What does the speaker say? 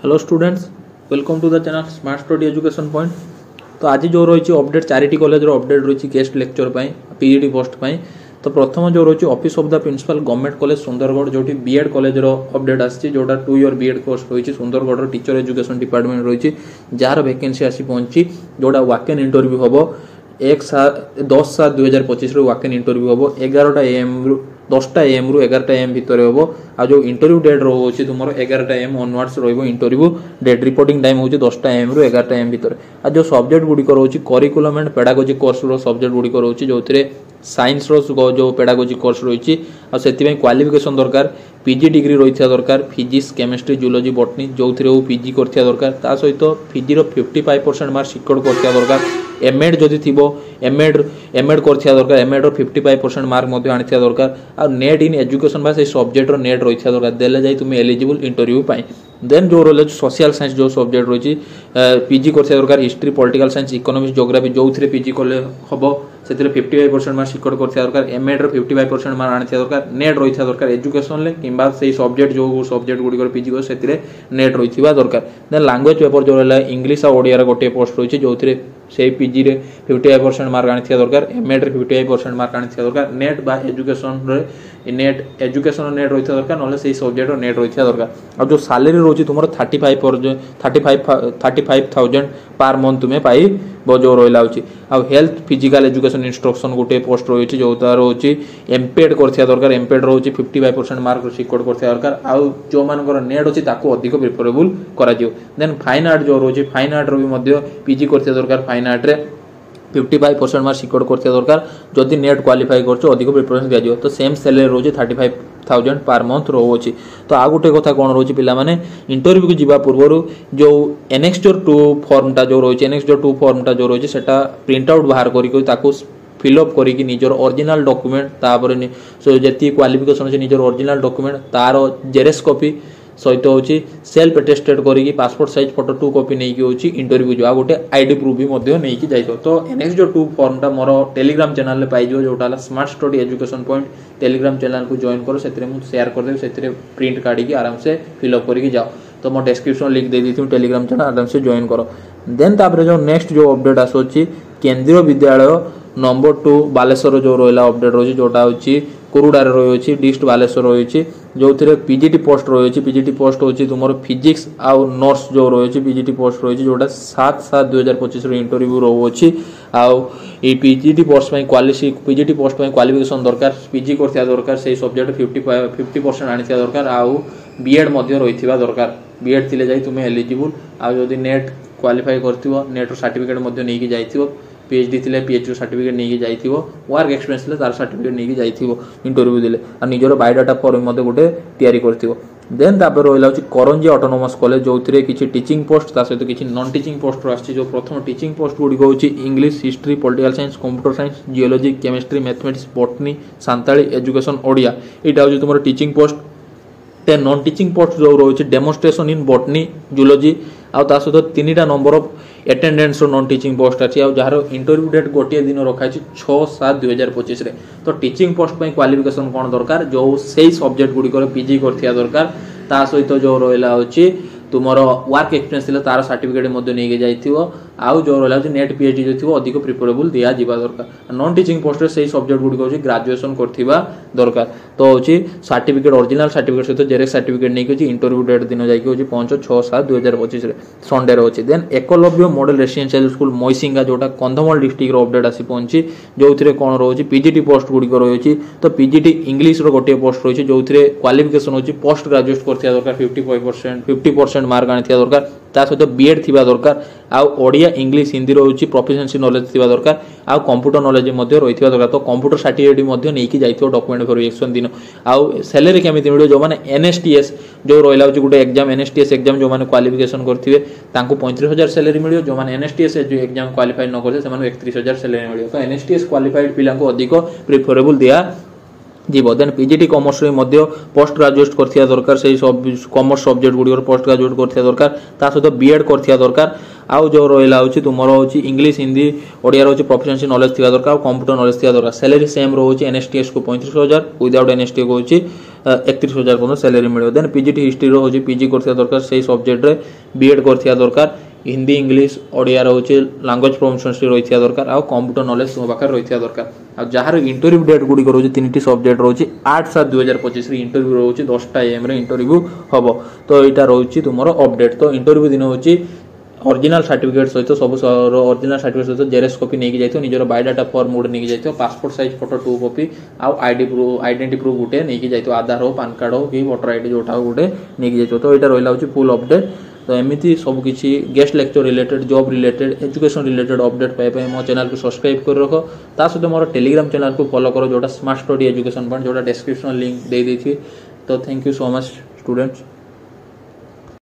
Hello students, welcome to the channel smart study education point. तो आज जो रही अपडेट चारिटी कॉलेज अपडेट रही गेस्ट लेक्चर पीजीटी पोस्ट तो प्रथम जो रही office of the principal government college Sundargarh जो बीएड कॉलेज अपडेट आसी जोटा 2 ईयर बीएड कोर्स रही सुंदरगढ़ टीचर एजुकेशन डिपार्टमेंट रही जार वैकेंसी आसी पहुंची जोटा वाक इन इंटरव्यू हम 10/7/2025 वाक इन इंटरव्यू हम 11टा AM 10टा AM रु 11टा AM भितर हम आ जो इंटरव्यू डेट रोचे तुम 11टा AM onwards interview date reporting time होची 10टा AM रु 11टा AM भितर आ जो सब्जेक्ट गुड़िक रोचे करिकुलम एंड पेडागोजी कोर्स रो सब्जेक्ट गुड़िक रोचे जो साइंस रो जो पेडागोजी कोर्स रही से क्वालिफिकेशन दरकार पीजी डिग्री रही दरकार फिजिक्स केमिस्ट्री जूलॉजी बॉटनी जो पीजी कर दरकार ता सहित पीजी रो 55% मार्क सिक्योर कर दरकार एमएड जदि थी एमएड कर दरकार एमएड रो 55% मार्क आनी दरकार आ नेट इन एजुकेशन बा से सब्जेक्ट रो नेट रही दरकार देले जाई तुम एलिजिबल इंटरव्यू पाई। देन जो रही सोशल साइंस जो सब्जेक्ट रही पीजी कर दरकार history political science economics geography जो पीजी कले हम से 55% मार्क सिक्योर कर दरकार एमएड रो 55% मार्क आनी दरकार नेट रही दरकार एजुकेशन ले कि सब्जेक्ट जो सब्जेक्ट गुड़िक पीजी कर से नेट रही दरकार। देन लैंग्वेज पेपर जो रहा इंग्लिश और ओडिया गोटे पोस्ट रही जो से पीजी रे 55% मार्क आनी दरकार एमएड रे 55% मार्क आनी दरकार नेट बा एजुकेशन रे नेट एजुकेशन नेट रही दरकार ना से सब्जेक्ट नेट रही दरकार। और जो सैलरी रोची तुम 35,000 पर मंथ तुम्हें पाई जो रहा आ हेल्थ फिजिकल एजुकेशन इंस्ट्रक्शन गोटे पोस्ट रही जो रोचे एमपेड कर दरकार एमपेड रोचे 55% मार्क सिक्योर कर दरकार आउ जो मान नेट अच्छी अधिक प्रिफरेबल कर। देन फाइन आर्ट जो रोचे फाइन आर्ट रो पीजी कर दरकार फाइन आर्ट रे 55% मार्क सिक्योर कर दरकार जदि नेट क्वालिफाई कर अधिक प्रिफरेंस दिया तो सेम सैलरी रोचे 35,000 पर मंथ रोचे। तो आ गोटे कथा कौन रोचे पिला माने इंटरव्यू को जीवा पूर्व जो एनेक्स 2 फॉर्मटा जो रोचे एनेक्स 2 फॉर्मटा जो रोचे सेटा प्रिंट आउट बाहर करी ताको फिलअप करी निजर ओरिजिनल डॉक्यूमेंट तापर जी क्वालिफिकेशन अच्छे निजर ओरिजिनल डॉक्यूमेंट तार जेरेक्स कॉपी सहित हूँ सेल्फ अटेस्टेड करी पासपोर्ट साइज फोटो 2 कॉपी नहीं हूँ इंटरव्यू जो गोटे आईडी प्रूफ भी नहीं जाइए। तो एनेक्स 2 फॉर्मटा मोर टेलीग्राम चैनल पाई जोटा smart study education point Telegram channel को जॉइन करो से शेयर करदेवी से प्रिंट काढ़ी आराम से फिलअप करके जाओ। तो मैं डिस्क्रिप्शन लिंक दे दी टेलीग्राम चैनल आराम से जॉइन करो। देन तापर जो नेक्स्ट जो अपडेट आसूँ केंद्रीय विद्यालय नंबर 2 बालेश्वर जो रहा अपडेट रही जोटा हूँ कुरुडार रही डिस्ट बालेश्वर रही जो पीजीटी पोस्ट रही पीजीटी पोस्ट हूँ तुम फिजिक्स आउ नर्स जो रही पीजीटी पोस्ट रही जोटा 7/7/2025 इंटरव्यू रोचे आउ PGT post PGT post qualification दरकार पीजी कर दरकार से सब्जेक्ट 50% आनी दरकार आउ बीएड रही दरकार बीएड थी जाई तुम्हें एलिजिबल आउ जदि नेट क्वालिफाई कर नेट सर्टिफिकेट नहीं जाइए पीएचडी थी पीएचडी सर्टिफिकेट नहीं जाइए वर्क एक्सपीरियंस थी तार सर्टिफिकेट नहीं जाइए इंटरव्यू देले और निजर बायोडाटा फॉर्म गोटे तैयारी कर। देन तापर रहा करंजी ऑटोनोमस कॉलेज जो किसी टीचिंग पोस्ट ता सहित किसी नॉन टीचिंग पोस्ट आसी जो प्रथम टीचिंग पोस्ट गुड़िक हूँ English history political science computer science geology chemistry mathematics botany Santali education Odia यहाँ हूँ तुम teaching post. Then non teaching post जो रही डेमोन्स्ट्रेशन इन बॉटनी जूलॉजी आउ ता सहित 3टा number of attendance non teaching post अच्छी जार इंटरव्यू डेट गोटे दिन रखाई 6/7/2025 तो टीचिंग पोस्ट क्वालिफिकेशन कौन दरकार जो से सब्जेक्ट गुड़िक पीजी कर दरकार ता सहित जो रहा हूँ तुम वर्क एक्सपीरियंस थी तार सर्टिफिकेट नहीं जाइए आउ जो रहा नेट पीएचडी जो थी अधिक प्रिफरेबल दिया दरकार नॉन टीचिंग पोस्ट से सब्जेक्ट गुड़िक हूँ ग्रेजुएशन करथिबा दरकार। तो हूँ सर्टिफिकेट ओरिजिनल सर्टिफिकेट सहित जेरेक्स सर्टिफिकेट नहीं कि इंटरव्यू डेट दिन जाइए 5/6/7/2025 संडे अच्छी। Then Eklavya model residential school Maisinga जोटा कंधमाल डिस्ट्रिक्ट अपडेट आसी पहुंची जो कौन रही पीजीटी पोस्ट गुड़िक रही तो पीजीटी इंग्लिश गोटे पोस्ट रही जो क्वालिफिकेशन हूँ पोस्ट ग्रेजुएट कर दरकार 50% मार्क आनी दरकार ता सहित बीएड थी दरकार आउ ओडिया इंग्लिश हिंदी रही प्रोफिशिएंसी नॉलेज थी दरकार आउ कंप्यूटर नॉलेज रही दरकार। तो कंप्यूटर सर्टिफिकेट नहीं जाइए डॉक्यूमेंट वेरिफिकेशन दिन आउ सैलरी केमी मिले जो मैंने एनएसटीएस जो रहा गोटे एग्जाम एनएसटीएस एग्जाम जो मैंने क्वालिफिकेशन करते 35,000 सैलरी मिले जो मैंने एनएसटीएस एग्जाम क्वालिफाई न करते 31,000 सैलरी मिले। तो एनएसटीएस क्वालिफाइड पिला अधिक प्रिफरेबल दिया जीव। Then PGT commerce post graduate कर दरकार से कॉमर्स सब्जेक्ट गुड़िक पोस्ट ग्रेजुएट कर दरकार ता सहित बीएड कर दरकार आउ जो रहा हूँ तुम हूँ इंग्लिश हिंदी ओडिया रोचे प्रोफिशिएंसी नॉलेज थी दरकार कंप्यूटर नॉलेज थी दरकार। सैलरी सेम रोचे एनएसटीएस को 35,000 विदाउट एनएसटी को 31,000 पर्यंत सैलरी मिले। देन पीजीटी हिस्ट्री रोचे पीजी करथिया दरकार से सब्जेक्ट रे बीएड करथिया दरकार हिंदी इंग्लिश ओडिया रोचे लैंग्वेज प्रोफिशिएंसी रहिथिया दरकार आ कंप्यूटर नॉलेज तुम पाखर रहिथिया दरकार। आ जहार इंटरव्यू डेट गुडी रोचे तीनटी सब्जेक्ट रोचे 8/7/2025 रे इंटरव्यू रोचे 10टा एम रे इंटरव्यू हबो। तो एटा रोचे तुमरो अपडेट। तो इंटरव्यू दिन होची ओरिजिनल सर्टिफिकेट सहित सब ओरिजिनल सर्टिफिकेट सहित जेरेक्स कॉपी नहीं जाइतो निजर बायोडाटा फॉर्म गुटे नहीं जाइतो पासपोर्ट साइज फोटो 2 कॉपी आ आइडेंटिटी प्रूफ गुटे नहीं जाइतो आधार हो पैन कार्ड हो कि वोटर आईडी जोटा गुटे नहीं जाइतो। तो एटा रहिला होची फुल अपडेट। तो एमती सब किसी guest lecture related job related education related update पाए मो चैनल को सब्सक्राइब कर रख ता सहित मोर टेलीग्राम चैनल को फॉलो करो जोटा स्मार्ट स्टडी एजुकेशन पॉइंट जोटा डिस्क्रिप्शन लिंक दे दी थी। तो thank you so much students.